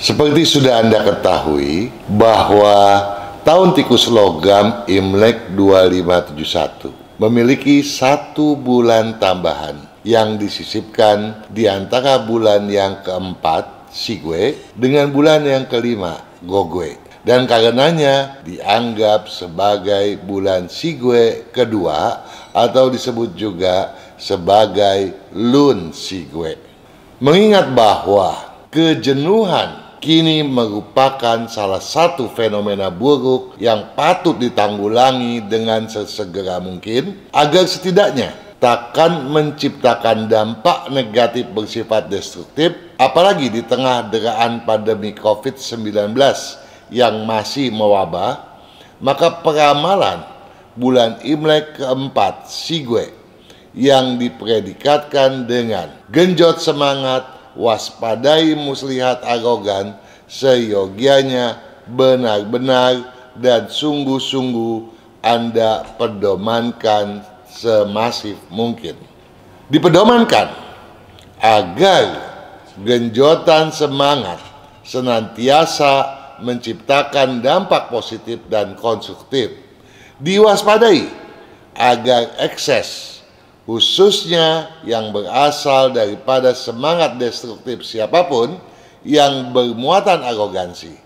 Seperti sudah Anda ketahui bahwa tahun tikus logam Imlek 2571 memiliki 1 bulan tambahan yang disisipkan di antara bulan yang keempat, Sigwe, dengan bulan yang kelima, Gogwe. Dan karenanya dianggap sebagai bulan Sigwe kedua atau disebut juga sebagai Lun Sigwe. Mengingat bahwa kejenuhan kini merupakan salah satu fenomena buruk yang patut ditanggulangi dengan sesegera mungkin agar setidaknya takkan menciptakan dampak negatif bersifat destruktif, apalagi di tengah deraan pandemi COVID-19 yang masih mewabah. Maka peramalan bulan Imlek keempat Sigwe yang dipredikatkan dengan genjot semangat, waspadai muslihat arogan, seyogianya benar-benar dan sungguh-sungguh Anda pedomankan semasif mungkin. Dipedomankan agar genjotan semangat senantiasa menciptakan dampak positif dan konstruktif. Diwaspadai agar ekses, khususnya yang berasal daripada semangat destruktif siapapun yang bermuatan arogansi,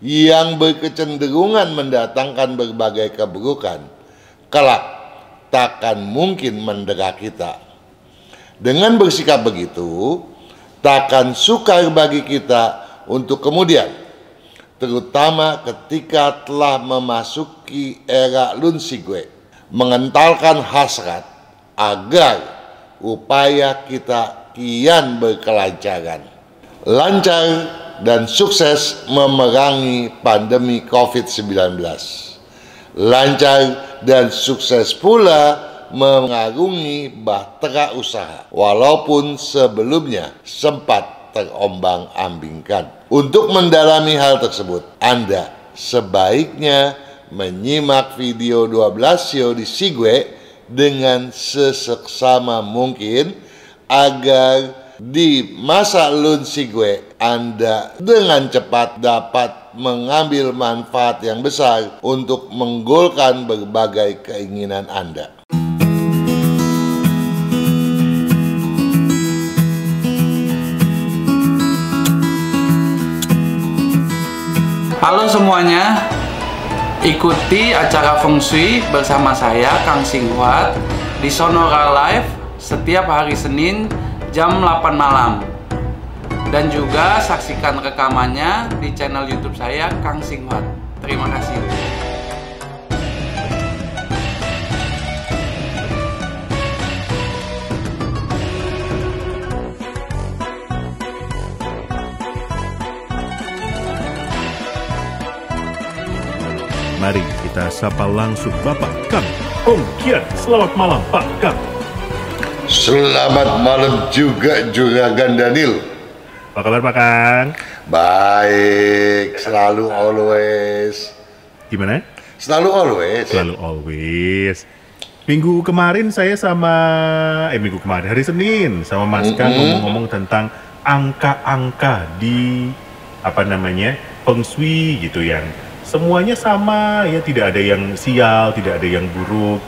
yang berkecenderungan mendatangkan berbagai keburukan, kelak takkan mungkin mendera kita. Dengan bersikap begitu, takkan sukar bagi kita untuk kemudian, terutama ketika telah memasuki era Lun Sigwe, mengentalkan hasrat agar upaya kita kian berkelancaran, lancar dan sukses memerangi pandemi COVID-19. Lancar dan sukses pula mengarungi bahtera usaha, walaupun sebelumnya sempat terombang-ambingkan. Untuk mendalami hal tersebut, Anda sebaiknya menyimak video 12 show di Sigwe dengan seseksama mungkin agar di masa Lun Sigwe Anda dengan cepat dapat mengambil manfaat yang besar untuk menggolkan berbagai keinginan Anda. Halo semuanya, ikuti acara Feng Shui bersama saya, Kang Singhuat, di Sonora Live setiap hari Senin jam 8 malam. Dan juga saksikan rekamannya di channel YouTube saya, Kang Singhuat. Terima kasih. Mari kita sapa langsung Bapak Kang Ong Kian. Selamat malam Pak Kang. Selamat malam juga Juragan Daniel. Apa kabar Pak Kang? Baik, selalu always. Gimana? Selalu always. Selalu always. Minggu kemarin saya hari Senin sama Mas Kang ngomong-ngomong tentang angka-angka di Feng Shui gitu yang semuanya sama ya, tidak ada yang sial, tidak ada yang buruk.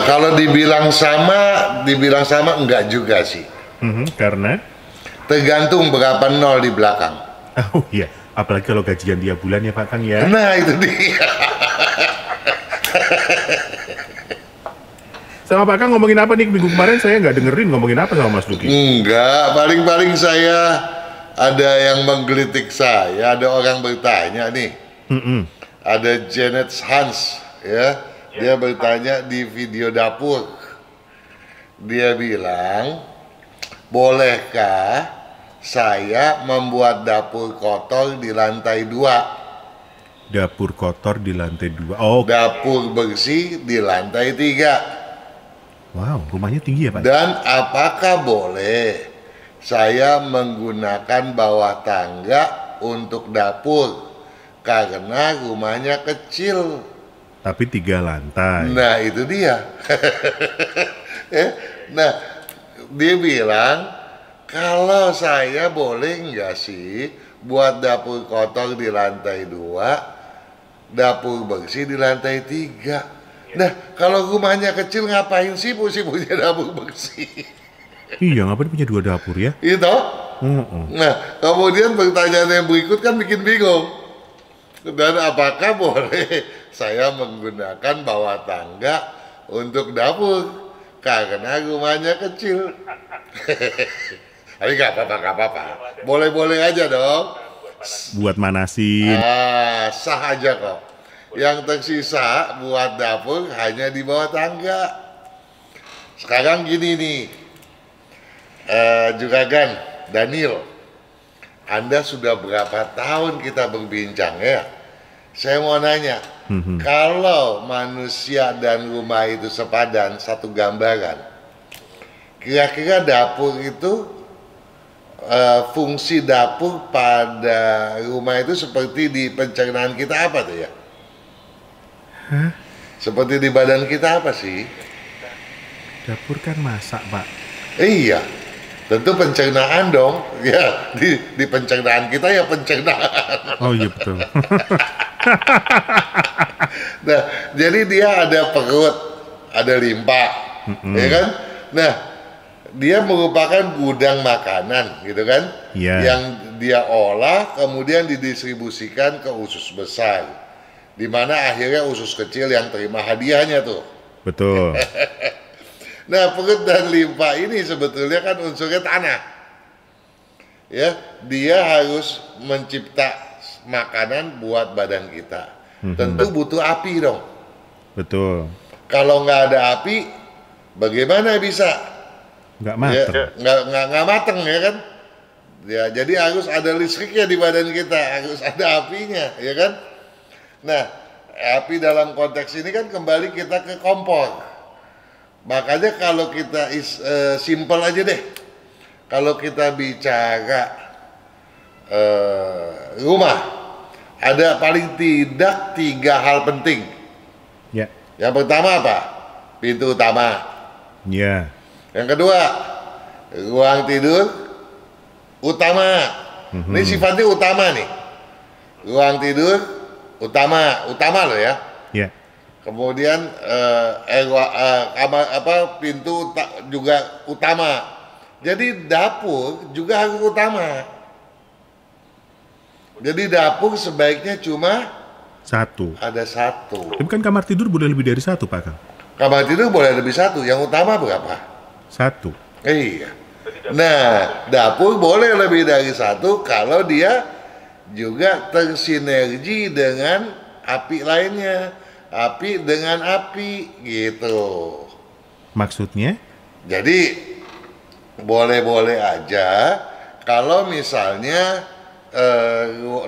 Kalau dibilang sama enggak juga sih. Karena tergantung berapa nol di belakang. oh iya, apalagi kalau gajian tiap bulan ya Pak Kang ya. Nah itu dia. Sama Pak Kang ngomongin apa nih? Minggu kemarin saya nggak dengerin ngomongin apa sama Mas Duki. Enggak, paling saya ada yang menggelitik saya, ada orang bertanya nih. Ada Janet Hans ya, dia bertanya di video dapur. Dia bilang, bolehkah saya membuat dapur kotor di lantai 2? Dapur kotor di lantai 2. Oh. Dapur bersih di lantai 3. Wow, rumahnya tinggi ya Pak? Dan apakah boleh saya menggunakan bawah tangga untuk dapur? Karena rumahnya kecil. Tapi 3 lantai. Nah itu dia. Nah dia bilang, kalau saya boleh nggak sih buat dapur kotor di lantai 2, dapur bersih di lantai 3. Nah, kalau rumahnya kecil ngapain sih punya dapur bersih? Iya, ngapain punya 2 dapur ya? Itu. Nah, kemudian pertanyaan yang berikut kan bikin bingung. Dan apakah boleh saya menggunakan bawah tangga untuk dapur karena rumahnya kecil? Tapi nggak apa-apa. Boleh-boleh aja dong. Buat manasin. Sah aja kok. Yang tersisa buat dapur hanya di bawah tangga. Sekarang gini nih, Juragan Daniel, Anda sudah berapa tahun kita berbincang ya? Saya mau nanya, kalau manusia dan rumah itu sepadan, satu gambaran, kira-kira dapur itu, fungsi dapur pada rumah itu seperti di pencernaan kita apa tuh ya? Seperti di badan kita apa sih? Dapur kan masak, Pak. Iya, tentu pencernaan dong. Ya, di pencernaan kita ya pencernaan. Oh iya betul. Nah, jadi dia ada perut, ada limpa, ya kan? Nah, dia merupakan gudang makanan, gitu kan? Iya. Yang dia olah, kemudian didistribusikan ke usus besar, di mana akhirnya usus kecil yang terima hadiahnya tuh. Betul. Nah, perut dan limpa ini sebetulnya kan unsurnya tanah. Ya, dia harus mencipta makanan buat badan kita. Tentu butuh api dong. Betul. Kalau nggak ada api, bagaimana bisa? Nggak mateng. Ya, nggak mateng ya kan? Ya, jadi harus ada listriknya di badan kita, harus ada apinya, ya kan? Nah, api dalam konteks ini kan kembali kita ke kompor. Makanya kalau kita simple aja deh. Kalau kita bicara rumah, ada paling tidak 3 hal penting. Ya. Yang pertama apa? Pintu utama. Ya. Yang kedua, ruang tidur utama. Ini sifatnya utama nih. Ruang tidur utama loh ya. Ya. Kemudian pintu juga utama. Jadi dapur juga harus utama. Jadi dapur sebaiknya cuma ada satu. Tapi kan kamar tidur boleh lebih dari 1, Pak Kang. Kamar tidur boleh lebih 1. Yang utama berapa? 1. Iya. Nah, dapur boleh lebih dari 1 kalau dia juga tersinergi dengan api lainnya. Api dengan api gitu. Maksudnya? Jadi boleh-boleh aja kalau misalnya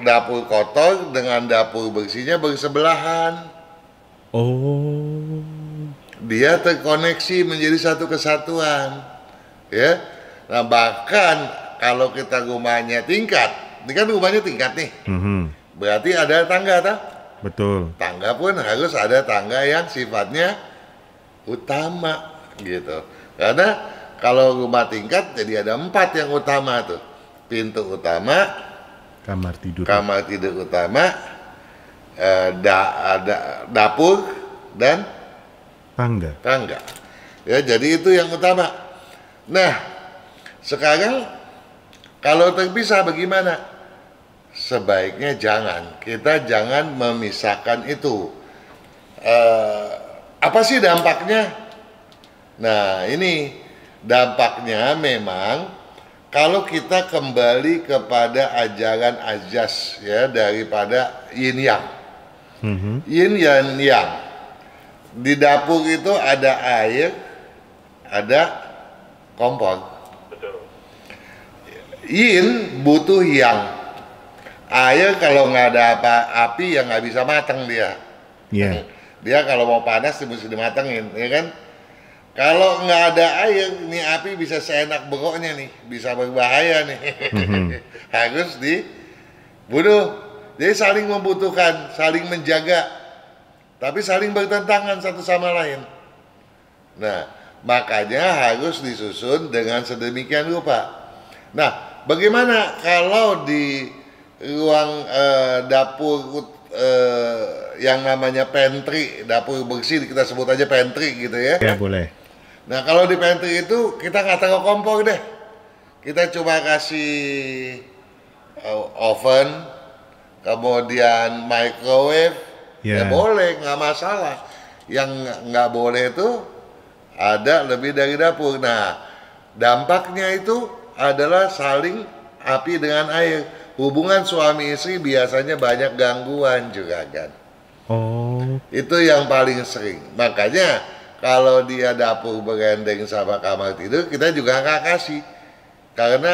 dapur kotor dengan dapur bersihnya bersebelahan. Oh. Dia terkoneksi menjadi satu kesatuan. Ya. Nah, bahkan kalau kita rumahnya tingkat, ini kan rumahnya tingkat nih. Berarti ada tangga tak? Betul. Tangga pun harus ada tangga yang sifatnya utama gitu. Karena kalau rumah tingkat jadi ada 4 yang utama tuh. Pintu utama, Kamar tidur utama, dapur dan tangga. Ya, jadi itu yang utama. Nah, sekarang kalau terpisah bagaimana? Sebaiknya kita jangan memisahkan itu. Apa sih dampaknya? Nah, ini dampaknya memang kalau kita kembali kepada ajaran Azaz ya, daripada yin yang. Yin dan yang. Di dapur itu ada air, ada kompor. Yin butuh yang. Air kalau nggak ada api ya nggak bisa matang dia. Iya. Dia kalau mau panas mesti dimatengin, ya kan? Kalau nggak ada air, nih api bisa seenak bengoknya nih, bisa berbahaya nih. Harus dibunuh. Jadi saling membutuhkan, saling menjaga, tapi saling bertentangan satu sama lain. Nah, makanya harus disusun dengan sedemikian rupa. Nah, bagaimana kalau di ruang dapur yang namanya pantry, dapur bersih, kita sebut aja pantry gitu ya. Ya boleh. Nah kalau di pantry itu kita nggak taruh kompor deh, kita cuma kasih oven, kemudian microwave, ya boleh, nggak masalah. Yang nggak boleh itu ada lebih dari dapur. Nah dampaknya itu adalah saling api dengan air. Hubungan suami istri biasanya banyak gangguan juga kan. Oh. Itu yang paling sering. Makanya kalau dia dapur berendeng sama kamar tidur, kita juga nggak kasih. Karena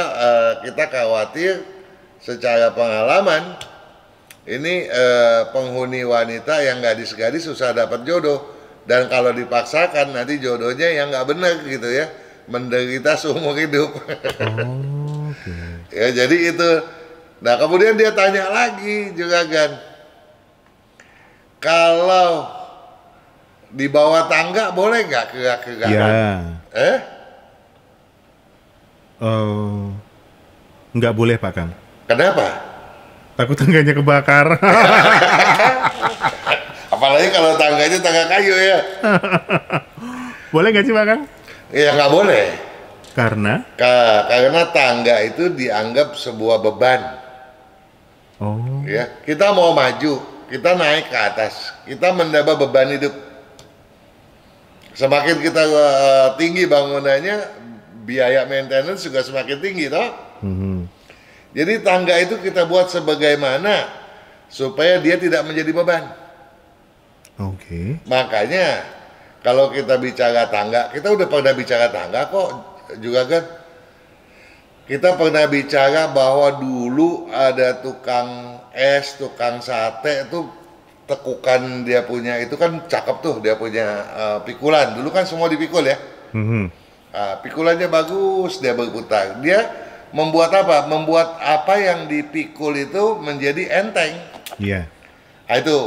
kita khawatir secara pengalaman, ini penghuni wanita yang gadis-gadis susah dapat jodoh. Dan kalau dipaksakan nanti jodohnya yang nggak benar gitu ya. Menderita seumur hidup. Oh, okay. Ya jadi itu. Nah kemudian dia tanya lagi juga kan, kalau di bawah tangga boleh nggak kerak-kerakan? Ya. Nggak boleh Pak Kang. Kenapa? Takut tangganya kebakar. Apalagi kalau tangganya tangga kayu ya. Boleh nggak sih Pak Kang? Ya nggak boleh. Karena? Karena tangga itu dianggap sebuah beban. Oh. Ya, kita mau maju, kita naik ke atas, kita menambah beban hidup. Semakin kita tinggi bangunannya, biaya maintenance juga semakin tinggi, toh. Jadi tangga itu kita buat sebagaimana supaya dia tidak menjadi beban. Oke. Makanya kalau kita bicara tangga, kita udah pernah bicara tangga kok juga kan. Kita pernah bicara bahwa dulu ada tukang es, tukang sate itu tekukan dia punya itu kan cakep tuh, dia punya pikulan. Dulu kan semua dipikul ya. Pikulannya bagus, dia berputar. Dia membuat apa? Membuat apa yang dipikul itu menjadi enteng. Iya. Nah, itu.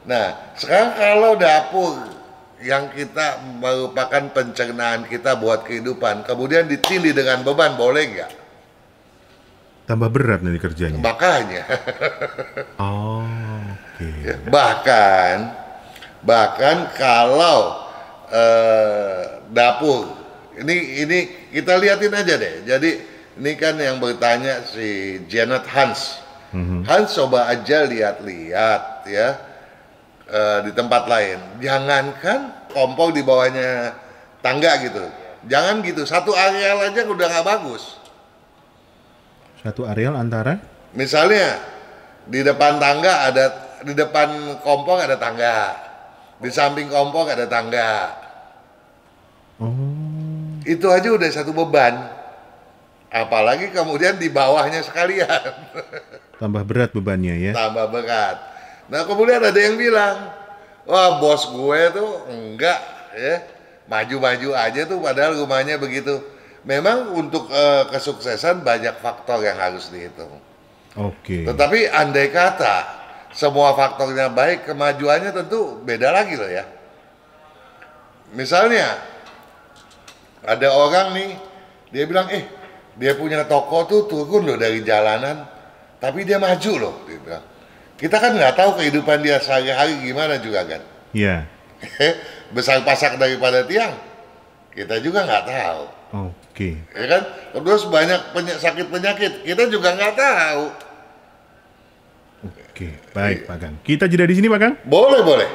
Nah, sekarang kalau dapur yang kita merupakan pencernaan kita buat kehidupan, kemudian ditindih dengan beban, boleh nggak? Tambah berat nanti kerjanya. Makanya. Oh, oke. Ya, bahkan kalau dapur, ini kita liatin aja deh. Jadi ini kan yang bertanya si Janet Hans. Hans coba aja lihat-lihat ya. Di tempat lain, jangankan kompor di bawahnya tangga gitu, jangan gitu, satu areal aja udah nggak bagus. Satu areal antara? Misalnya di depan tangga ada, di depan kompor ada tangga, di samping kompor ada tangga. Oh. Itu aja udah satu beban, apalagi kemudian di bawahnya sekalian. Tambah berat bebannya ya? Tambah berat. Nah kemudian ada yang bilang, wah bos gue tuh enggak ya, maju-maju aja tuh padahal rumahnya begitu. Memang untuk kesuksesan banyak faktor yang harus dihitung. Oke. Tetapi andai kata semua faktornya baik, kemajuannya tentu beda lagi loh ya. Misalnya ada orang nih, dia bilang, dia punya toko tuh turun loh dari jalanan, tapi dia maju loh, dia bilang. Kita kan nggak tahu kehidupan dia sehari-hari gimana juga kan. Iya. Besar pasak daripada tiang, kita juga nggak tahu. Oke. Ya kan? Terus banyak sakit penyakit, kita juga nggak tahu. Oke, baik Pak Kang. Kita jeda di sini Pak Kang? Boleh, boleh.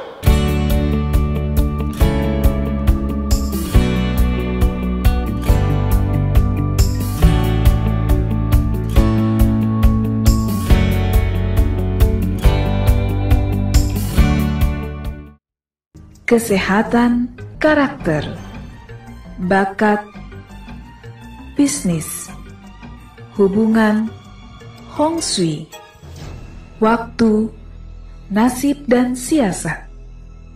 Kesehatan, karakter, bakat, bisnis, hubungan, Hong Shui, waktu, nasib, dan siasat.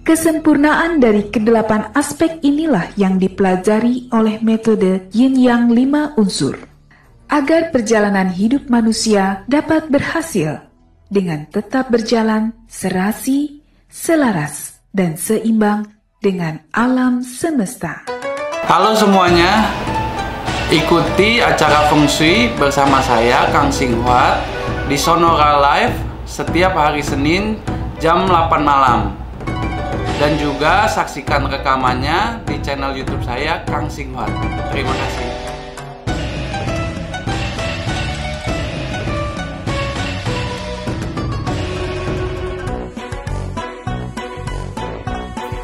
Kesempurnaan dari kedelapan aspek inilah yang dipelajari oleh metode Yin Yang 5 unsur, agar perjalanan hidup manusia dapat berhasil dengan tetap berjalan serasi, selaras, dan seimbang dengan alam semesta. Halo semuanya, ikuti acara Feng Shui bersama saya Kang Sing Huat di Sonora Live setiap hari Senin jam 8 malam. Dan juga saksikan rekamannya di channel YouTube saya, Kang Singhwat. Terima kasih.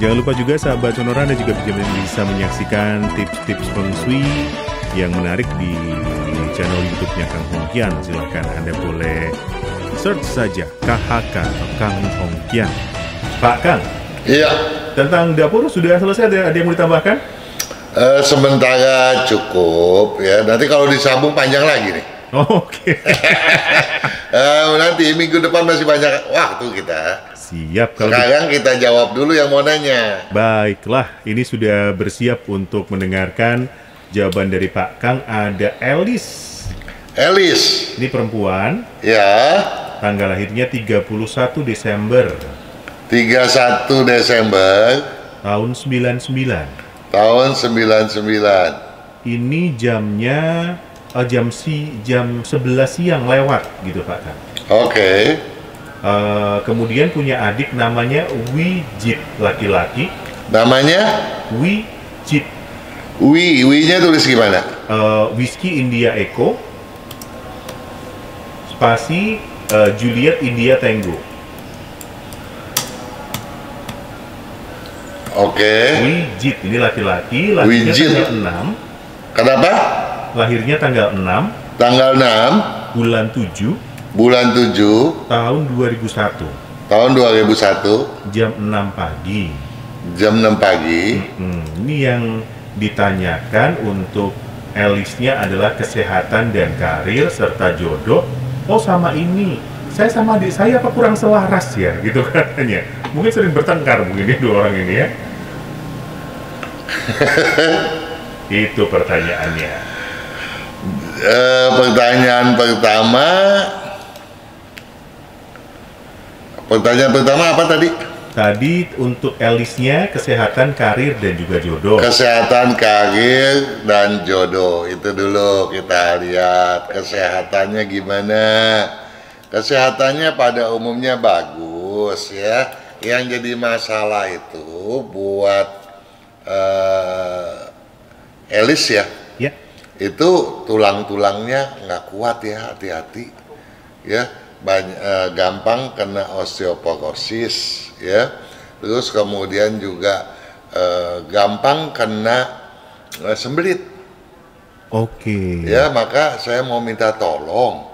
Jangan lupa juga sahabat Sonora, Anda juga bisa menyaksikan tips-tips Feng Shui yang menarik di channel YouTube-nya Kang Hongkian. Silahkan Anda boleh search saja KHK atau Kang Hongkian. Pak Kang, Iya. tentang dapur sudah selesai, ada yang mau ditambahkan? Sementara cukup ya. Nanti kalau disambung panjang lagi nih. Oh, oke. Nanti minggu depan masih banyak waktu kita. Siap. Kalau Sekarang kita jawab dulu yang mau nanya. Baiklah, ini sudah bersiap untuk mendengarkan jawaban dari Pak Kang. Ada Elis. Elis. Ini perempuan, Ya. tanggal lahirnya 31 Desember 31 Desember tahun 99. tahun 99. Ini jamnya jam 11 siang lewat gitu Pak Kang. Oke. Kemudian punya adik namanya Wijit, laki-laki. Namanya Wijit. Wi-nya tulis gimana? Whiskey India Echo spasi Juliet India Tango. Oke. Wijit, ini laki-laki, lahirnya Wijit. tanggal 6. Kenapa? Lahirnya tanggal 6 Tanggal 6 bulan 7 bulan 7 tahun 2001 tahun 2001 jam 6 pagi. jam 6 pagi. Ini yang ditanyakan untuk Elisnya adalah kesehatan dan karir serta jodoh. Oh, sama ini, saya sama adik saya apa kurang selaras ya gitu katanya. Mungkin sering bertengkar mungkin ini dua orang ini ya. Itu pertanyaannya. Pertanyaan pertama apa tadi? Tadi untuk Elisnya kesehatan, karir, dan juga jodoh. Kesehatan, karir, dan jodoh. Itu dulu kita lihat kesehatannya gimana. Kesehatannya pada umumnya bagus ya. Yang jadi masalah itu buat Elis ya. Ya. Itu tulang-tulangnya nggak kuat ya, hati-hati ya. Gampang kena osteoporosis ya. Terus kemudian juga gampang kena sembelit. Oke. Ya, maka saya mau minta tolong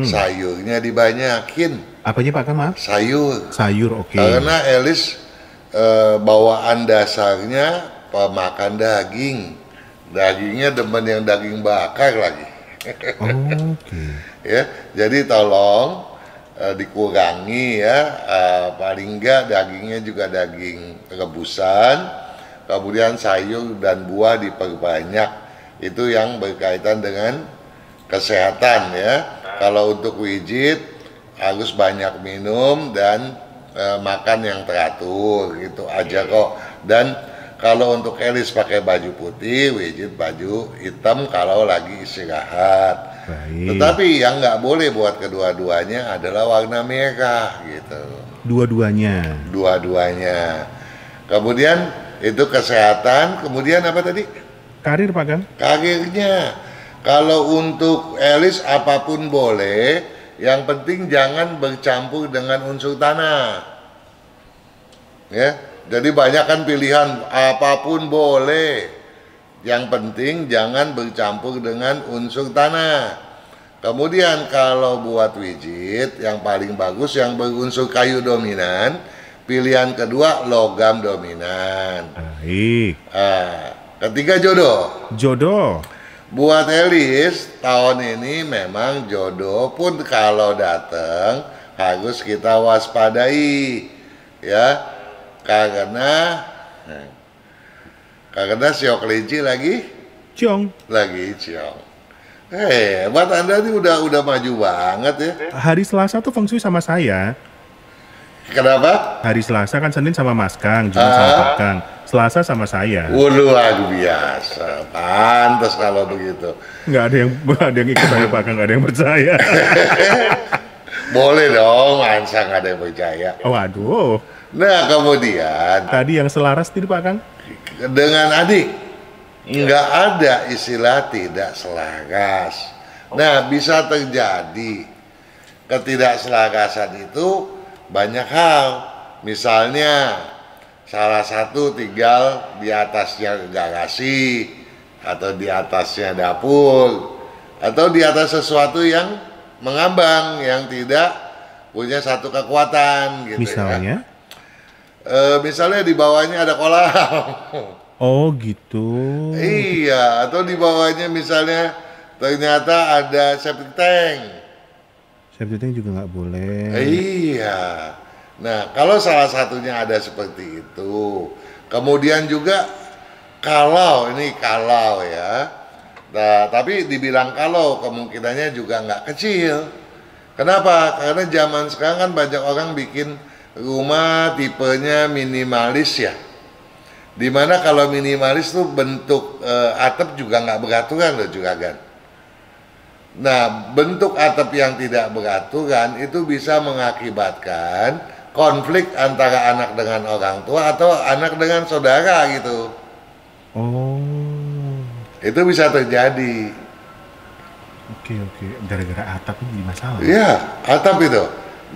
sayurnya dibanyakin. Apanya Pak Kang, maaf? Sayur. Sayur, oke. Karena Elis bawaan dasarnya pemakan daging. Dagingnya demen yang daging bakar lagi. Oke. Ya, jadi tolong dikurangi ya, paling enggak dagingnya juga daging rebusan, kemudian sayur dan buah diperbanyak. Itu yang berkaitan dengan kesehatan ya. Kalau untuk Wijit harus banyak minum dan makan yang teratur, gitu aja kok. Dan kalau untuk Elis pakai baju putih, Wijit baju hitam kalau lagi istirahat. Baik. Tetapi yang nggak boleh buat kedua-duanya adalah warna merah gitu. Dua-duanya. Dua-duanya. Kemudian itu kesehatan, kemudian apa tadi? Karir Pak Kang? Karirnya. Kalau untuk Elis apapun boleh, yang penting jangan bercampur dengan unsur tanah. Ya, jadi banyak kan pilihan apapun boleh. Yang penting jangan bercampur dengan unsur tanah. Kemudian kalau buat Wijit yang paling bagus yang berunsur kayu dominan, pilihan kedua logam dominan. Baik. Ketiga jodoh. Jodoh. Buat Elis tahun ini memang jodoh pun kalau datang harus kita waspadai ya, karena siok kelinci lagi Ciong. ciong. Buat Anda ini udah maju banget ya. Hari Selasa tuh Feng Shui sama saya. Kenapa? Hari Selasa kan Senin sama Mas Kang, Jumat sama Pak Kang. Selasa sama saya. Luar biasa. Pantas kalau begitu. Nggak ada yang ikut saya Pak Kang, nggak ada yang percaya. Boleh dong, masa nggak ada yang percaya. Waduh. Nah kemudian Tadi yang selaras itu Pak Kang? dengan adik nggak ada istilah tidak selaras. Nah bisa terjadi ketidakselarasan itu banyak hal. Misalnya salah satu tinggal di atasnya garasi atau di atasnya dapur atau di atas sesuatu yang mengambang yang tidak punya satu kekuatan gitu. Misalnya? Misalnya di bawahnya ada kolam. Oh gitu. Iya, atau di bawahnya misalnya ternyata ada septic tank. Septic tank juga nggak boleh. Iya. Nah, kalau salah satunya ada seperti itu, kemudian juga kalau ya. Nah, tapi dibilang kalau kemungkinannya juga nggak kecil. Kenapa? Karena zaman sekarang kan banyak orang bikin rumah tipenya minimalis ya. Dimana kalau minimalis tuh bentuk atap juga nggak beraturan loh juga kan. Nah, bentuk atap yang tidak beraturan itu bisa mengakibatkan konflik antara anak dengan orang tua atau anak dengan saudara gitu. Oh. Itu bisa terjadi. Oke. Gara-gara atap ini jadi masalah. Iya, atap itu.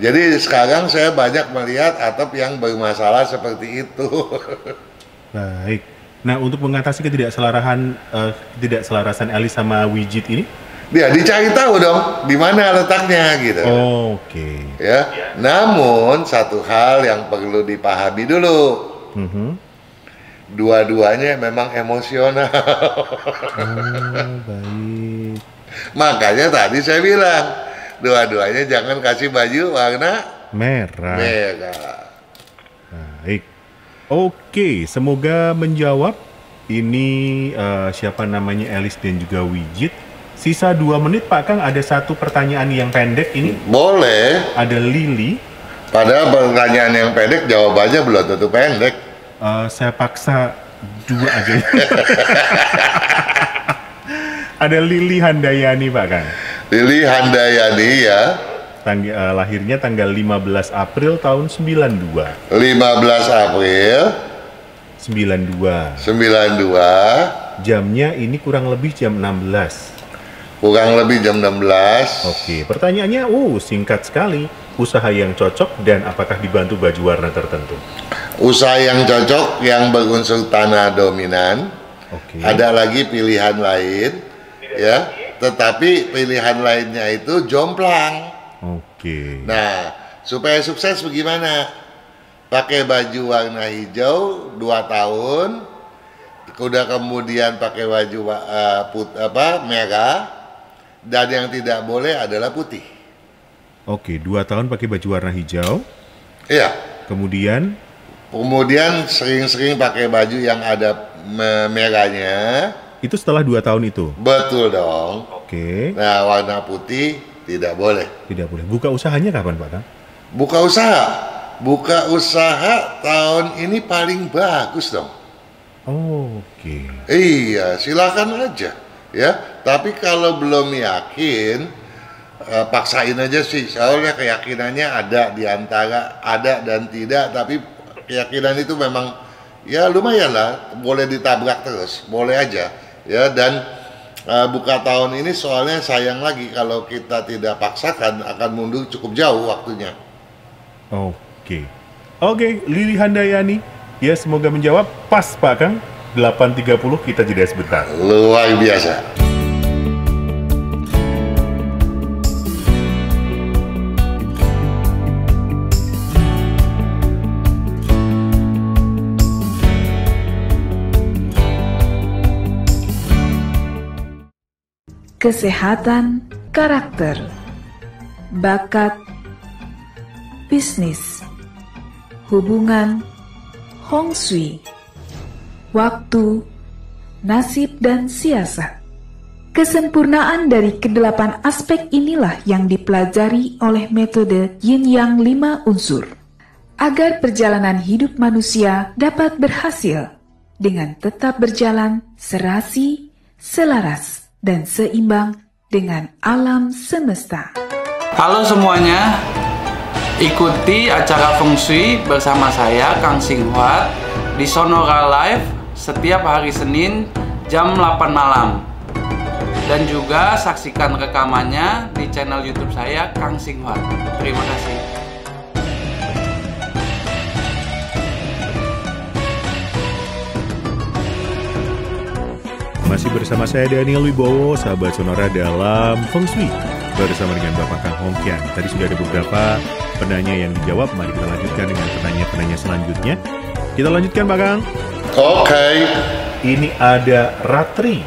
Jadi sekarang saya banyak melihat atap yang bermasalah seperti itu. Baik. Nah, untuk mengatasi ketidakselarasan Elis sama Wijit ini? Dia dicari tahu dong di mana letaknya gitu. Oke. Ya. Namun satu hal yang perlu dipahami dulu. Dua-duanya memang emosional. Baik. Makanya tadi saya bilang dua-duanya jangan kasih baju warna Merah. merah. Baik. Oke, semoga menjawab. Ini siapa namanya Elis dan juga Wijit. Sisa 2 menit Pak Kang, ada satu pertanyaan yang pendek ini. Boleh. Ada Lili. Padahal pertanyaan yang pendek jawabannya belum tentu pendek. Saya paksa 2 aja. Ada Lili Handayani Pak Kang. Lili Handayani ya. Lahirnya tanggal 15 April tahun 92. 15 April 92. 92. Jamnya ini kurang lebih jam 16. Kurang lebih jam 16. Oke, pertanyaannya singkat sekali. Usaha yang cocok dan apakah dibantu baju warna tertentu? Usaha yang cocok yang berunsur tanah dominan. Oke. Ada lagi pilihan lain ya, tetapi pilihan lainnya itu jomplang. Oke. Nah, supaya sukses bagaimana? Pakai baju warna hijau 2 tahun. Udah kemudian pakai baju merah. Dan yang tidak boleh adalah putih. Oke, 2 tahun pakai baju warna hijau. Iya. Kemudian sering-sering pakai baju yang ada merahnya. itu setelah 2 tahun itu. Betul dong. Oke. Nah, warna putih tidak boleh. Tidak boleh. Buka usahanya kapan Pak Kang? Buka usaha tahun ini paling bagus dong. Oke. Iya, silakan aja ya. Tapi kalau belum yakin, paksain aja sih. Soalnya keyakinannya ada di antara ada dan tidak. Tapi keyakinan itu memang ya lumayan lah. Boleh ditabrak terus, boleh aja ya. Dan buka tahun ini soalnya sayang lagi kalau kita tidak paksakan akan mundur cukup jauh waktunya. Oke, Lili Handayani. Ya, semoga menjawab. Pas Pak Kang. 8.30 kita jeda sebentar. Luar biasa. Kesehatan karakter, bakat, bisnis, hubungan, Hong Shui, waktu, nasib, dan siasat. Kesempurnaan dari ke-8 aspek inilah yang dipelajari oleh metode Yin Yang 5 unsur, agar perjalanan hidup manusia dapat berhasil dengan tetap berjalan serasi, selaras, dan seimbang dengan alam semesta. Halo semuanya, ikuti acara Feng Shui bersama saya Kang Singhuat di Sonora Live setiap hari Senin jam 8 malam. Dan juga saksikan rekamannya di channel YouTube saya Kang Singhuat. Terima kasih. Masih bersama saya Daniel Wibowo, sahabat Sonora dalam Feng Shui bersama dengan Bapak Kang Hong Kian. Tadi sudah ada beberapa penanya yang dijawab. Mari kita lanjutkan dengan penanya-penanya selanjutnya. Kita lanjutkan, Pak Kang. Oke. Ini ada Ratri.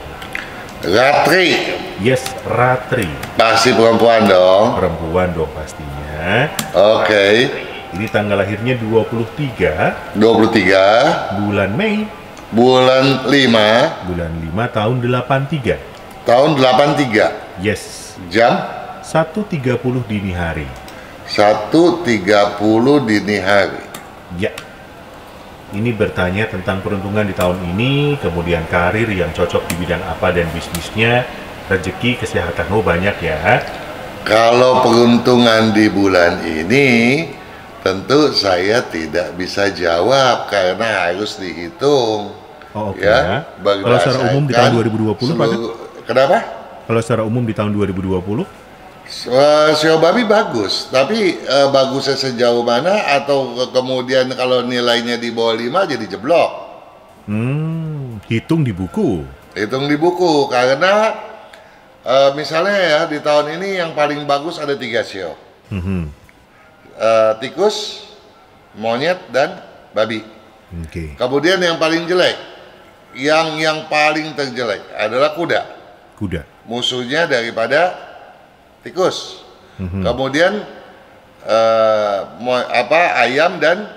Ratri. Yes, Ratri. Pasti perempuan dong. Perempuan dong pastinya. Oke. Ini tanggal lahirnya 23 bulan Mei. Bulan 5 Bulan 5 tahun 83. tahun 83. Yes. Jam 1.30 dini hari. 1.30 dini hari. Ya. Ini bertanya tentang peruntungan di tahun ini, kemudian karir yang cocok di bidang apa dan bisnisnya, rezeki, kesehatan. Oh, banyak ya. Kalau peruntungan di bulan ini, tentu saya tidak bisa jawab karena harus dihitung. Oh, oke ya. Kalau secara umum di tahun 2020, Pak? Kenapa? Kalau secara umum di tahun 2020? Sio babi bagus, tapi bagusnya sejauh mana atau kemudian kalau nilainya di bawah 5 jadi jeblok. Hitung di buku. Hitung di buku, karena misalnya ya di tahun ini yang paling bagus ada 3 sio. Tikus, monyet, dan babi. Oke. Kemudian yang paling jelek, yang paling terjelek adalah kuda. Kuda. Musuhnya daripada tikus. Kemudian ayam dan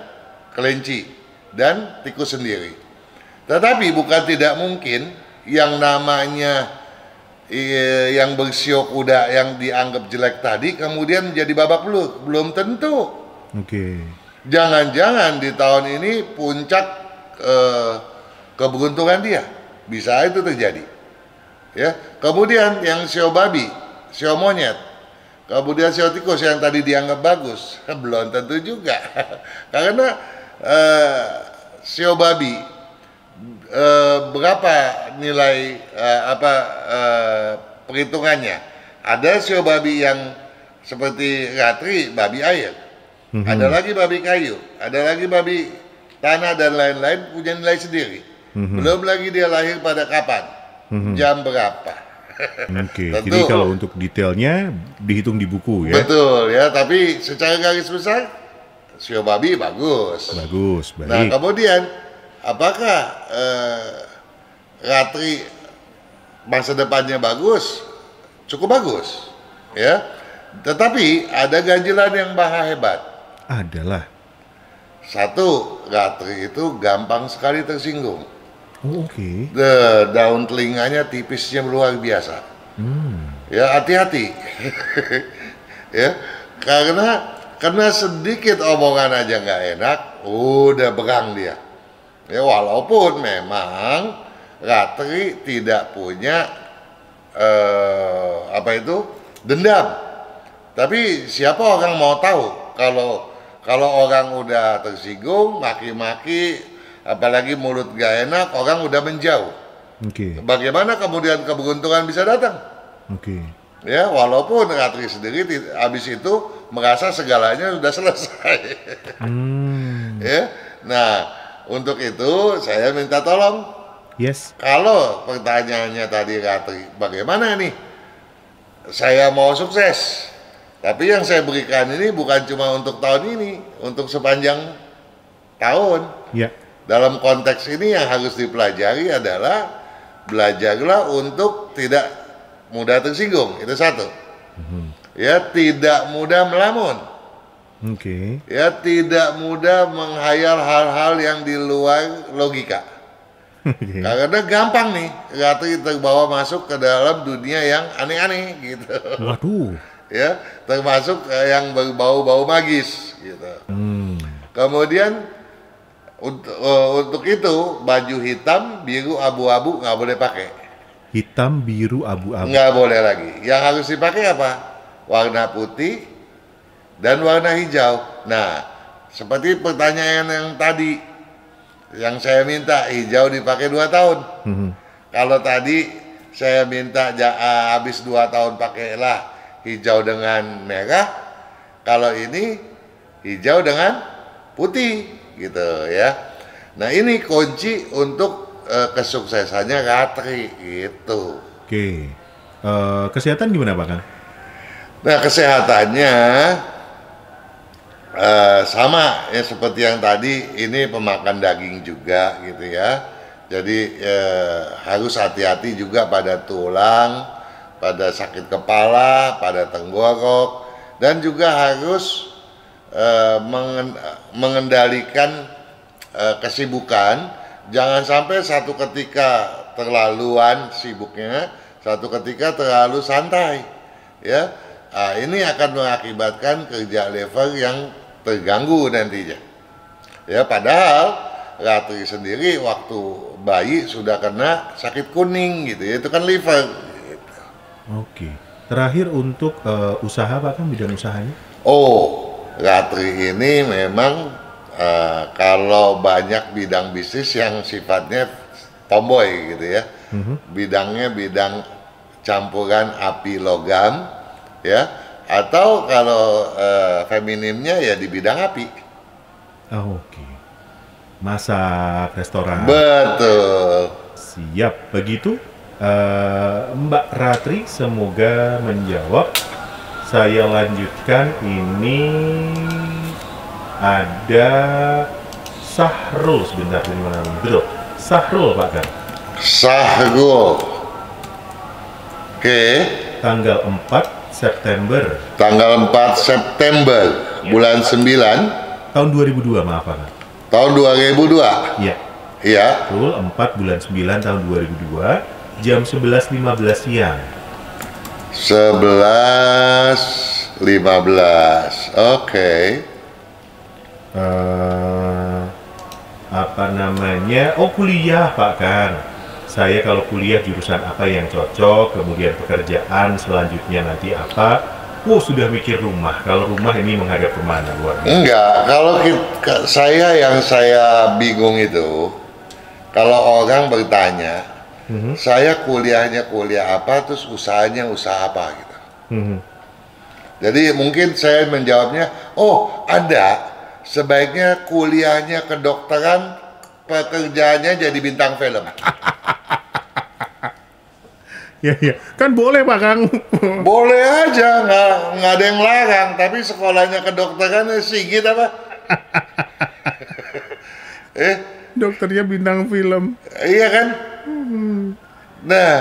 kelinci dan tikus sendiri. Tetapi bukan tidak mungkin yang namanya yang bersio kuda yang dianggap jelek tadi kemudian menjadi babak belur. Belum tentu. Oke. Jangan-jangan di tahun ini puncak keberuntungan dia. Bisa itu terjadi. Ya. Kemudian yang sio babi, sio monyet, kemudian sio tikus yang tadi dianggap bagus, belum tentu juga. Karena sio babi berapa nilai perhitungannya? Ada sio babi yang seperti Ratri, babi air. Ada lagi babi kayu, ada lagi babi tanah dan lain-lain punya nilai sendiri. Belum lagi dia lahir pada kapan, jam berapa. Oke, jadi kalau untuk detailnya dihitung di buku ya? Betul ya, tapi secara garis besar sio babi bagus. Bagus, baik. Nah kemudian apakah Ratri masa depannya bagus? Cukup bagus ya. Tetapi ada ganjilan yang maha hebat. Adalah. Satu, Ratri itu gampang sekali tersinggung. Oh, oke. Daun telinganya tipisnya luar biasa. Ya hati-hati. Ya, karena sedikit omongan aja nggak enak, udah berang dia. Ya walaupun memang Ratri tidak punya dendam. Tapi siapa orang mau tahu kalau orang udah tersinggung, maki-maki, apalagi mulut gak enak, orang udah menjauh. Oke. Bagaimana kemudian keberuntungan bisa datang? Oke. Ya, walaupun Ratri sendiri habis itu merasa segalanya sudah selesai. Ya, nah untuk itu saya minta tolong. Yes. Kalau pertanyaannya tadi Ratri, bagaimana nih? Saya mau sukses, tapi yang saya berikan ini bukan cuma untuk tahun ini, untuk sepanjang tahun. Ya. Dalam konteks ini yang harus dipelajari adalah belajarlah untuk tidak mudah tersinggung, itu satu. Ya, tidak mudah melamun. Oke. Ya, tidak mudah menghayal hal-hal yang di luar logika. Karena gampang nih, Ratri terbawa masuk ke dalam dunia yang aneh-aneh gitu. Waduh. Ya, termasuk yang berbau-bau magis gitu. Kemudian untuk itu baju hitam, biru, abu-abu nggak boleh pakai. Hitam, biru, abu-abu. Nggak boleh lagi. Yang harus dipakai apa? warna putih, dan warna hijau. Nah, seperti pertanyaan yang tadi, yang saya minta hijau dipakai 2 tahun. Kalau tadi saya minta habis 2 tahun pakailah hijau dengan merah, kalau ini hijau dengan putih gitu ya. Nah, ini kunci untuk kesuksesannya Ratri gitu. Oke. Kesehatan gimana Pak Kang? Nah, kesehatannya sama ya seperti yang tadi, ini pemakan daging juga gitu ya. Jadi harus hati-hati juga pada tulang, pada sakit kepala, pada tenggorok, dan juga harus mengendalikan kesibukan. Jangan sampai satu ketika terlaluan sibuknya, satu ketika terlalu santai ya. Nah, ini akan mengakibatkan kerja liver yang terganggu nantinya. Ya, padahal Ratri sendiri waktu bayi sudah kena sakit kuning gitu ya, itu kan liver. Gitu. Oke. Terakhir untuk usaha Pak Kang, bidang usahanya? Oh, Ratri ini memang kalau banyak bidang bisnis yang sifatnya tomboy gitu ya. Bidangnya bidang campuran api logam ya, atau kalau feminimnya ya di bidang api. Oh, oke. Masak, restoran. Betul. Siap. Begitu Mbak Ratri semoga menjawab. Saya lanjutkan, ini ada Sahrul sebentar, dari mana? Betul. Sahrul Pak Kang. Sahrul. Oke. Tanggal 4 September. Tanggal 4 September bulan 9 tahun 2002, maaf Pak Kang. tahun 2002. Iya. Iya. Betul, 4 bulan 9 tahun 2002, jam 11.15 siang. 11.15. Oke. Apa namanya? Oh, kuliah Pak Kang. Saya kalau kuliah jurusan apa yang cocok, kemudian pekerjaan selanjutnya nanti apa. Oh, sudah mikir rumah. Kalau rumah ini menghadap kemana? Luar biasa. Enggak, kalau yang saya bingung itu, kalau orang bertanya, saya kuliahnya kuliah apa, terus usahanya usaha apa gitu. Jadi mungkin saya menjawabnya, oh ada, sebaiknya kuliahnya kedokteran, pekerjaannya jadi bintang film. Ya, kan boleh Pak Kang. Boleh aja, nggak ada yang larang. Tapi sekolahnya kedokteran Sigit apa? Dokternya bintang film. Iya kan? Nah,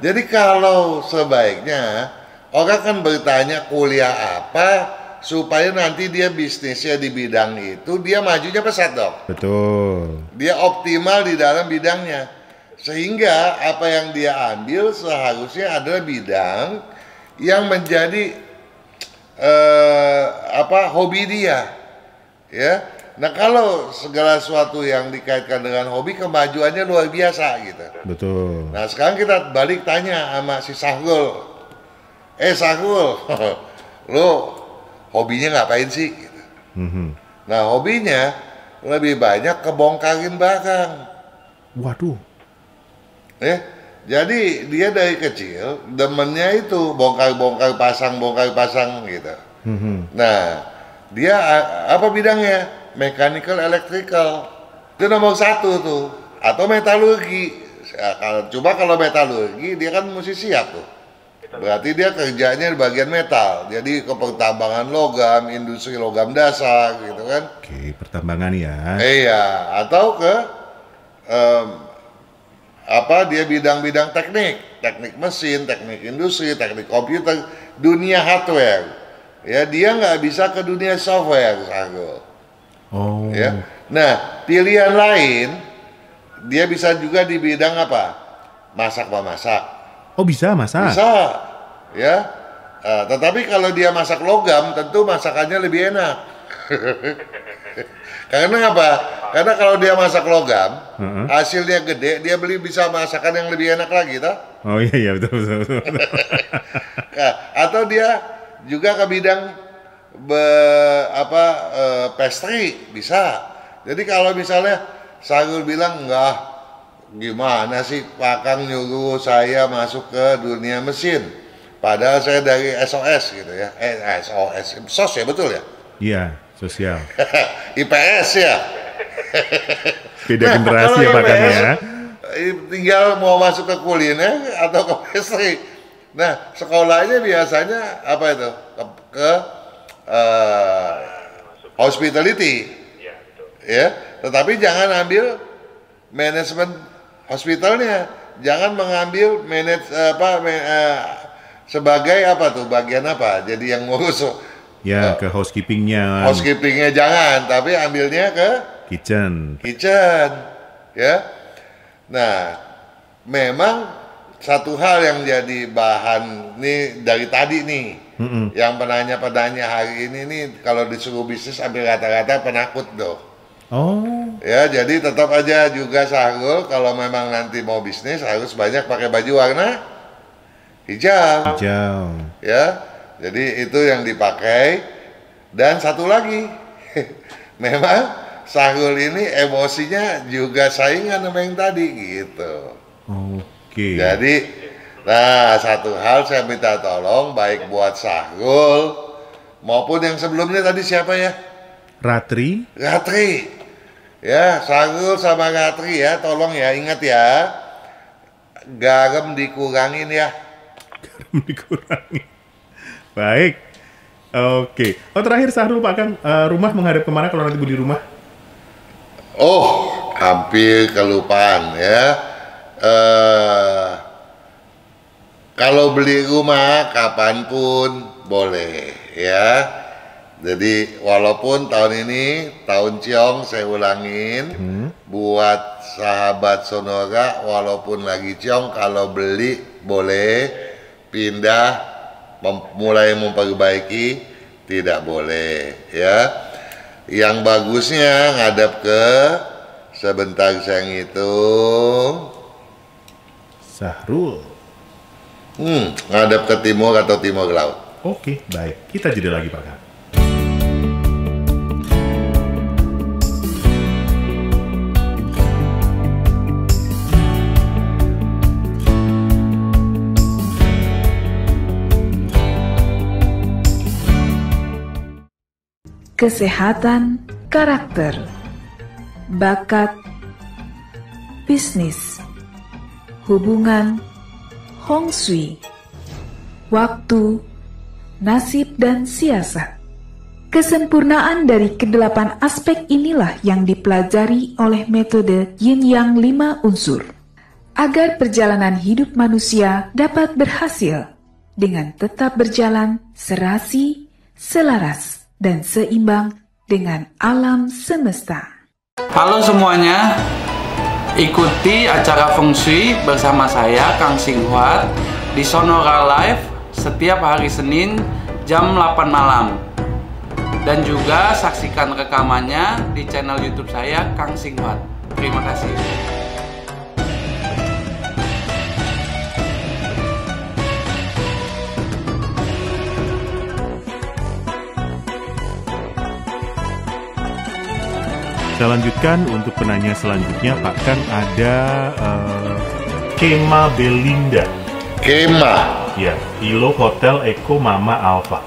jadi kalau sebaiknya orang kan bertanya kuliah apa supaya nanti dia bisnisnya di bidang itu dia majunya pesat dong. Betul. Dia optimal di dalam bidangnya. Sehingga apa yang dia ambil seharusnya adalah bidang yang menjadi hobi dia, ya. Nah, kalau segala sesuatu yang dikaitkan dengan hobi, kemajuannya luar biasa gitu. Betul. Nah, sekarang kita balik tanya sama si Sahrul. Sahrul, lo hobinya ngapain sih? Gitu. Nah, hobinya lebih banyak kebongkarin barang. Waduh. Jadi dia dari kecil demennya itu bongkar pasang gitu. Nah, dia apa bidangnya? Mechanical, electrical. Itu nomor 1 tuh. Atau metalurgi. Coba kalau metalurgi dia kan mesti siap tuh. Berarti dia kerjanya di bagian metal. Jadi ke pertambangan logam, industri logam dasar gitu kan. Oke, pertambangan ya. Iya, atau ke dia bidang-bidang teknik mesin, teknik industri, teknik komputer, dunia hardware. Ya, dia nggak bisa ke dunia software, Sahrul. Oh. Ya. Nah, pilihan lain dia bisa juga di bidang apa? Masak. Oh, bisa masak? Bisa, ya. Tetapi kalau dia masak logam, tentu masakannya lebih enak. Karena apa? Karena kalau dia masak logam, hasilnya gede, dia bisa masakan yang lebih enak lagi, toh? Oh iya betul. Atau dia juga ke bidang pastry bisa. Jadi kalau misalnya Sahrul bilang enggak, gimana sih Pak Kang nyuruh saya masuk ke dunia mesin, padahal saya dari SOS gitu ya, SOS ya betul ya? Iya, sosial. IPS ya. Beda generasi ya Pak Kang ya. Tinggal mau masuk ke kuliner atau ke pastry. Nah, sekolahnya biasanya apa itu? Ke hospitality. Ya, tetapi jangan ambil manajemen hospitalnya. Jangan mengambil sebagai apa tuh? Bagian apa? Jadi yang ngurus ya, ke housekeepingnya. Housekeepingnya jangan, tapi ambilnya ke kitchen. Ya. Nah, memang satu hal yang jadi bahan nih dari tadi nih, yang penanya hari ini nih kalau disuruh bisnis ambil rata-rata penakut doh. Oh. Ya, jadi tetap aja juga Sahrul kalau memang nanti mau bisnis harus banyak pakai baju warna hijau. Ya, jadi itu yang dipakai. Dan satu lagi, memang Sahrul ini emosinya juga saingan sama yang tadi gitu. Oke. Jadi, nah satu hal saya minta tolong baik buat Sahrul maupun yang sebelumnya tadi siapa ya? Ratri. Ya, Sahrul sama Ratri ya, tolong ya, ingat ya. Garam dikurangin ya. Garam dikurangin. Baik. Oke. Oh, terakhir Sahrul Pak Kang, rumah menghadap kemana kalau nanti beli rumah? Oh, hampir kelupaan ya. Kalau beli rumah kapanpun boleh ya. Jadi walaupun tahun ini tahun Ciong, saya ulangin buat sahabat Sonora, walaupun lagi Ciong kalau beli boleh, pindah mulai memperbaiki tidak boleh ya. Yang bagusnya ngadap ke, sebentar saya ngitung, Sahrul ngadap ke timur atau timur laut. Oke, baik. Kita jeda lagi Pak Kang. Kesehatan karakter, bakat, bisnis, hubungan, Hong Shui, waktu, nasib dan siasat. Kesempurnaan dari kedelapan aspek inilah yang dipelajari oleh metode Yin Yang 5 unsur, agar perjalanan hidup manusia dapat berhasil dengan tetap berjalan serasi, selaras, dan seimbang dengan alam semesta. Halo semuanya, ikuti acara Feng Shui bersama saya Kang Singhuat di Sonora Live setiap hari Senin jam 8 malam. Dan juga saksikan rekamannya di channel YouTube saya Kang Singhuat. Terima kasih. Saya lanjutkan untuk penanya selanjutnya Pak Kang, ada Kema Belinda. Kema. Ya, Ilo Hotel Eko Mama Alpha.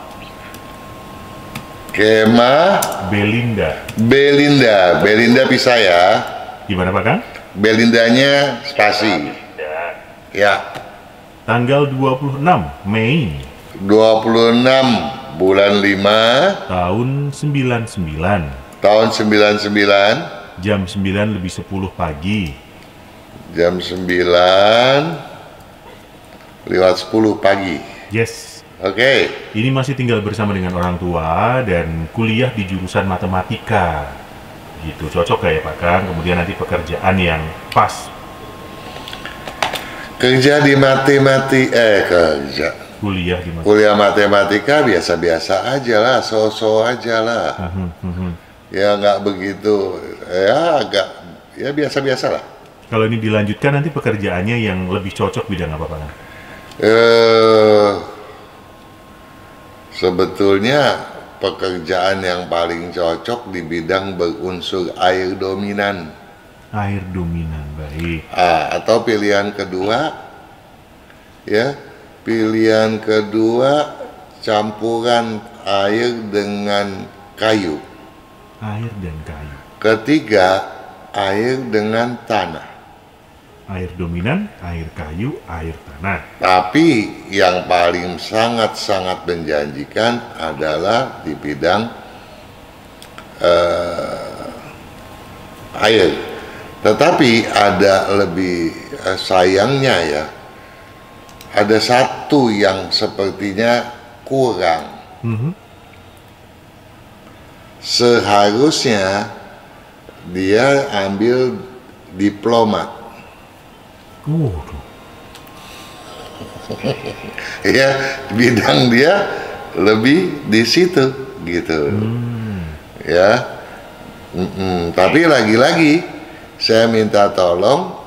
Kema Belinda pisah ya. Gimana Pak Kang? Belindanya spasi. Ya. Tanggal 26 Mei 26 bulan 5 tahun 99. tahun 99 jam 9 lebih 10 pagi. Jam 9 lewat 10 pagi. Yes. Oke. Ini masih tinggal bersama dengan orang tua dan kuliah di jurusan matematika. Gitu, cocok gak ya Pak Kang? Kemudian nanti pekerjaan yang pas. Kerja di Kuliah matematika biasa-biasa aja lah, so-so aja lah. Ya nggak begitu, ya agak, ya biasa-biasa lah. Kalau ini dilanjutkan nanti pekerjaannya yang lebih cocok bidang apa Pak? Sebetulnya pekerjaan yang paling cocok di bidang berunsur air dominan. Air dominan, baik. Atau pilihan kedua, ya, pilihan kedua campuran air dengan kayu. Air dan kayu. Ketiga, air dengan tanah. Air dominan, air kayu, air tanah. Tapi yang paling sangat-sangat menjanjikan adalah di bidang air. Tetapi ada lebih sayangnya ya, ada satu yang sepertinya kurang. Seharusnya dia ambil diplomat. Ya, bidang dia lebih di situ gitu. Ya. Tapi lagi-lagi saya minta tolong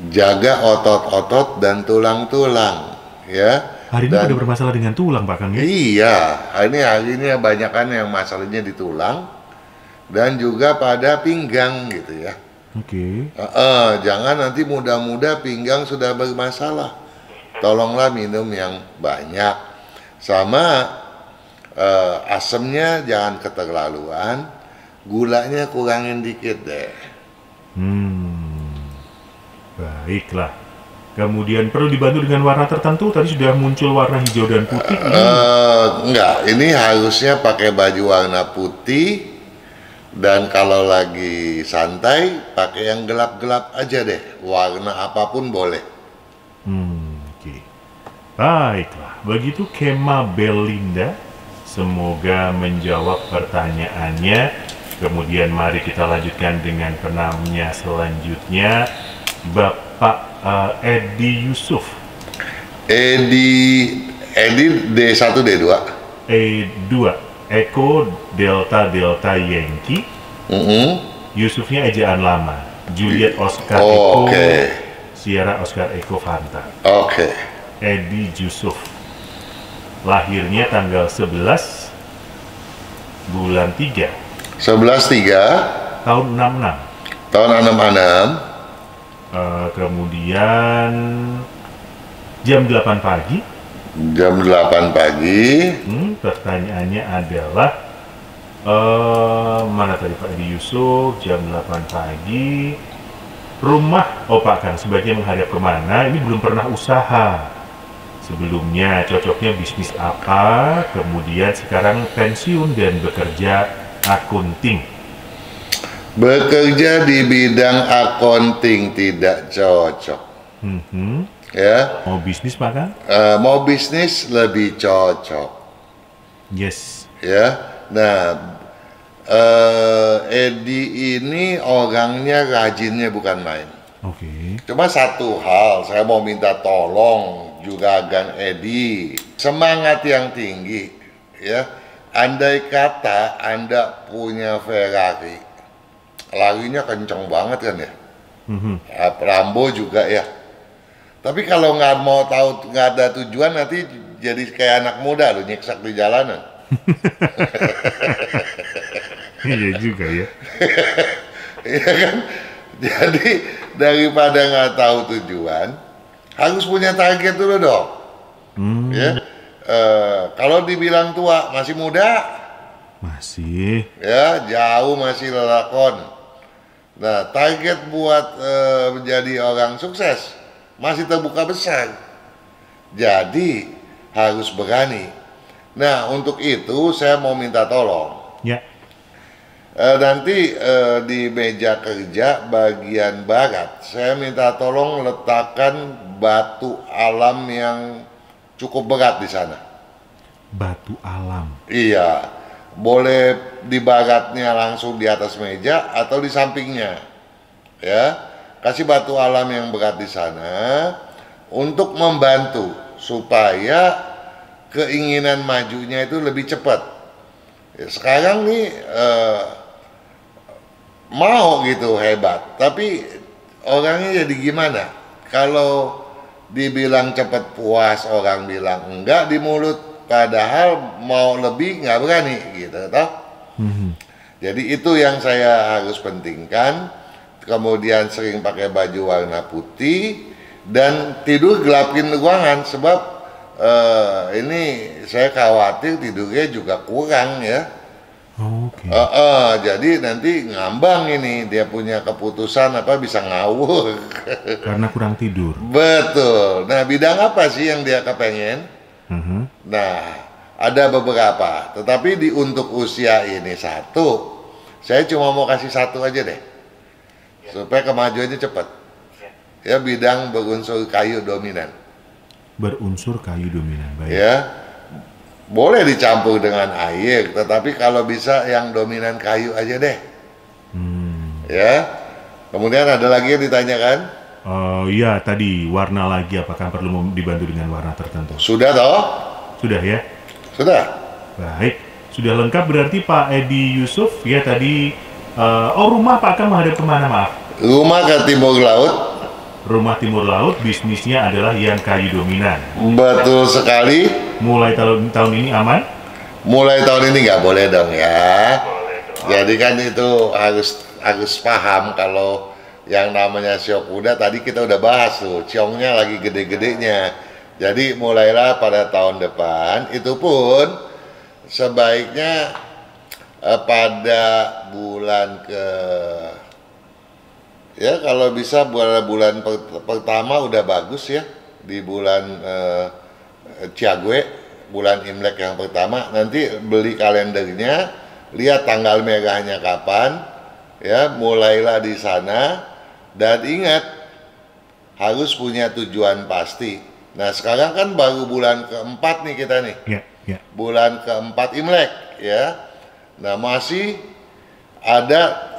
jaga otot-otot dan tulang-tulang, ya. Hari ini udah bermasalah dengan tulang, Pak Kang, ya? Iya, hari ini banyakan yang masalahnya di tulang dan juga pada pinggang gitu ya. Oke. Jangan nanti muda-muda pinggang sudah bermasalah. Tolonglah minum yang banyak, sama asemnya jangan keterlaluan, gulanya kurangin dikit deh. Baiklah. Kemudian perlu dibantu dengan warna tertentu. Tadi sudah muncul warna hijau dan putih. Enggak, ini harusnya pakai baju warna putih. Dan kalau lagi santai, pakai yang gelap-gelap aja deh. Warna apapun boleh. Oke. Baiklah, begitu Kema Belinda. Semoga menjawab pertanyaannya. Kemudian mari kita lanjutkan dengan penanya selanjutnya, Bapak Edi Yusuf. Edi D1 D2. E2 Eko Delta Delta Yankee. Yusufnya ejaan lama. Juliet Oscar Eko. Sierra Oscar Eko Fanta. Edi Yusuf. Lahirnya tanggal 11 bulan 3. 11/3 tahun 66. Tahun 66. Kemudian jam 8 pagi. Jam 8 pagi. Pertanyaannya adalah mana tadi Pak Edi Yusuf, jam 8 pagi. Rumah, Pak Kang, sebaiknya menghadap kemana? Ini belum pernah usaha. Sebelumnya cocoknya bisnis apa? Kemudian sekarang pensiun dan bekerja akunting. Bekerja di bidang akunting tidak cocok. Ya. Mau bisnis Pak Kang? Mau bisnis lebih cocok. Yes. Ya. Nah, Edi ini orangnya rajinnya bukan main. Cuma satu hal, saya mau minta tolong juragan Edi, semangat yang tinggi, ya. Andai kata Anda punya Ferrari, larinya kenceng banget kan ya, Lambo juga ya. Tapi kalau nggak ada tujuan, nanti jadi kayak anak muda loh, nyeksak di jalanan. Iya juga ya. Iya kan? Jadi daripada nggak tahu tujuan, harus punya target dulu dong. Ya. Kalau dibilang tua, masih muda? Masih. Ya, jauh masih lelakon. Nah, target buat menjadi orang sukses masih terbuka besar. Jadi, harus berani. Nah, untuk itu saya mau minta tolong. Ya. Nanti di meja kerja bagian barat, saya minta tolong letakkan batu alam yang cukup berat di sana. Batu alam. Iya, boleh di baratnya langsung di atas meja atau di sampingnya. Ya, kasih batu alam yang berat di sana untuk membantu supaya keinginan majunya itu lebih cepat. Ya, sekarang nih mau gitu hebat, tapi orangnya jadi gimana? Kalau dibilang cepat puas, orang bilang enggak di mulut, padahal mau lebih nggak berani gitu toh. Jadi itu yang saya harus pentingkan. Kemudian sering pakai baju warna putih dan tidur gelapin ruangan sebab ini saya khawatir tidurnya juga kurang ya. Oke. Jadi nanti ngambang ini dia punya keputusan apa bisa ngawur Karena kurang tidur. betul. Nah bidang apa sih yang dia kepengen? Nah ada beberapa, tetapi untuk usia ini satu, saya cuma mau kasih satu aja deh supaya kemajuannya cepat ya, bidang berunsur kayu dominan. Berunsur kayu dominan, baik. Ya boleh dicampur dengan air, tetapi kalau bisa yang dominan kayu aja deh. Ya kemudian ada lagi yang ditanyakan. Iya tadi warna lagi, apakah perlu dibantu dengan warna tertentu? Sudah toh? Sudah ya? Sudah. Baik, sudah lengkap berarti Pak Edi Yusuf ya tadi. Rumah Pak Kang menghadap kemana, maaf? Rumah ke timur laut. Rumah timur laut, bisnisnya adalah yang kayu dominan. Betul sekali. Mulai tahun ini aman? Mulai tahun ini nggak boleh dong ya. Jadi kan itu harus paham kalau yang namanya siok kuda tadi kita udah bahas tuh, ciongnya lagi gede-gedenya. Jadi mulailah pada tahun depan, itu pun sebaiknya pada bulan ya kalau bisa bulan pertama udah bagus ya, di bulan Ciagwe, bulan Imlek yang pertama, nanti beli kalendernya, lihat tanggal merahnya kapan ya, mulailah di sana dan ingat harus punya tujuan pasti. Nah sekarang kan baru bulan keempat nih kita nih, bulan keempat Imlek ya. Nah masih ada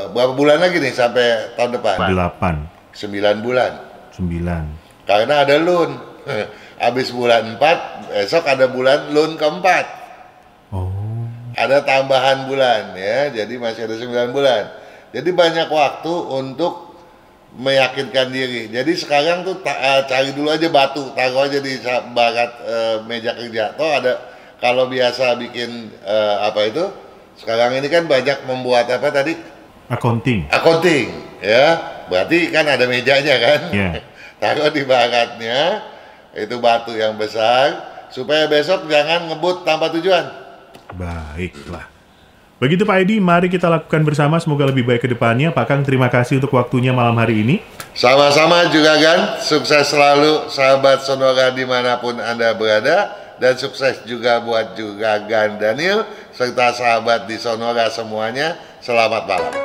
berapa bulan lagi nih sampai tahun depan? 9 bulan. 9. Karena ada lun. Habis bulan 4, besok ada bulan lun keempat. Ada tambahan bulan ya, jadi masih ada 9 bulan. Jadi banyak waktu untuk meyakinkan diri. Jadi sekarang tuh cari dulu aja batu, taruh aja di barat meja kerja. Toh ada, kalau biasa bikin apa itu, sekarang ini kan banyak membuat apa tadi? Accounting ya, berarti kan ada mejanya kan? Taruh di baratnya, itu batu yang besar, supaya besok jangan ngebut tanpa tujuan. Baiklah. Begitu Pak Edi, mari kita lakukan bersama, semoga lebih baik ke depannya. Pak Kang, terima kasih untuk waktunya malam hari ini. Sama-sama juga Gan, sukses selalu sahabat Sonora dimanapun Anda berada. Dan sukses juga buat juga Gan Daniel, serta sahabat di Sonora semuanya. Selamat malam.